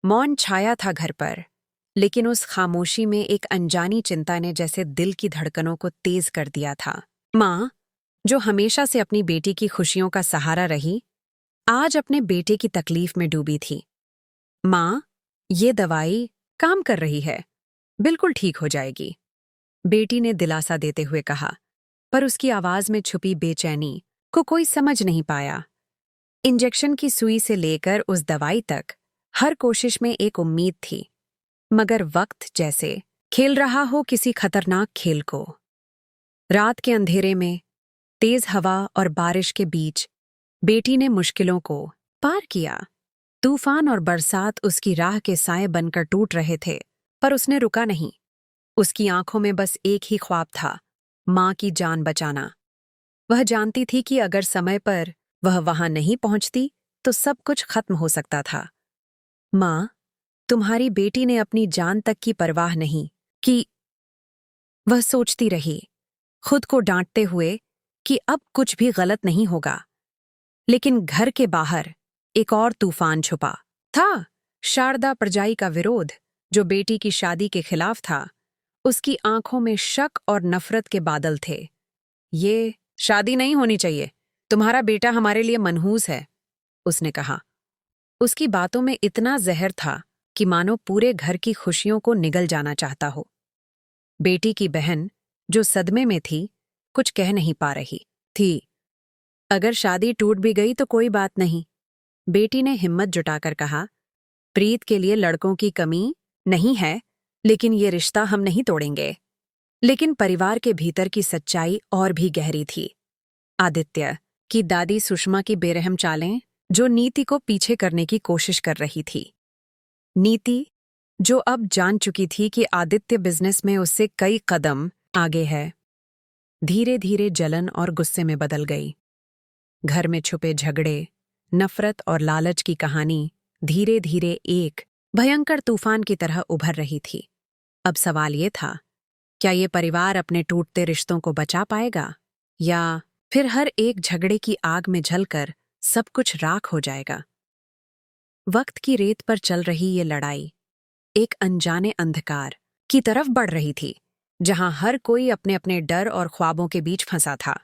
मौन छाया था घर पर, लेकिन उस खामोशी में एक अनजानी चिंता ने जैसे दिल की धड़कनों को तेज कर दिया था। माँ, जो हमेशा से अपनी बेटी की खुशियों का सहारा रही, आज अपने बेटे की तकलीफ में डूबी थी। माँ, ये दवाई काम कर रही है, बिल्कुल ठीक हो जाएगी, बेटी ने दिलासा देते हुए कहा, पर उसकी आवाज में छुपी बेचैनी को कोई समझ नहीं पाया। इंजेक्शन की सुई से लेकर उस दवाई तक हर कोशिश में एक उम्मीद थी, मगर वक्त जैसे खेल रहा हो किसी खतरनाक खेल को। रात के अंधेरे में, तेज हवा और बारिश के बीच, बेटी ने मुश्किलों को पार किया। तूफान और बरसात उसकी राह के साए बनकर टूट रहे थे, पर उसने रुका नहीं। उसकी आंखों में बस एक ही ख्वाब था, माँ की जान बचाना। वह जानती थी कि अगर समय पर वह वहां नहीं पहुंचती तो सब कुछ खत्म हो सकता था। माँ, तुम्हारी बेटी ने अपनी जान तक की परवाह नहीं की। वह सोचती रही, खुद को डांटते हुए कि अब कुछ भी गलत नहीं होगा। लेकिन घर के बाहर एक और तूफान छुपा था। शारदा परजाई का विरोध, जो बेटी की शादी के खिलाफ था। उसकी आंखों में शक और नफरत के बादल थे। ये शादी नहीं होनी चाहिए, तुम्हारा बेटा हमारे लिए मनहूस है, उसने कहा। उसकी बातों में इतना जहर था कि मानो पूरे घर की खुशियों को निगल जाना चाहता हो। बेटी की बहन, जो सदमे में थी, कुछ कह नहीं पा रही थी। अगर शादी टूट भी गई तो कोई बात नहीं, बेटी ने हिम्मत जुटाकर कहा। प्रीत के लिए लड़कों की कमी नहीं है, लेकिन ये रिश्ता हम नहीं तोड़ेंगे। लेकिन परिवार के भीतर की सच्चाई और भी गहरी थी। आदित्य की दादी सुषमा की बेरहम चालें, जो नीति को पीछे करने की कोशिश कर रही थी। नीति, जो अब जान चुकी थी कि आदित्य बिजनेस में उससे कई कदम आगे है, धीरे धीरे जलन और गुस्से में बदल गई। घर में छुपे झगड़े, नफरत और लालच की कहानी धीरे धीरे एक भयंकर तूफान की तरह उभर रही थी। अब सवाल ये था, क्या ये परिवार अपने टूटते रिश्तों को बचा पाएगा, या फिर हर एक झगड़े की आग में जलकर सब कुछ राख हो जाएगा। वक्त की रेत पर चल रही ये लड़ाई एक अनजाने अंधकार की तरफ बढ़ रही थी, जहां हर कोई अपने अपने डर और ख्वाबों के बीच फंसा था।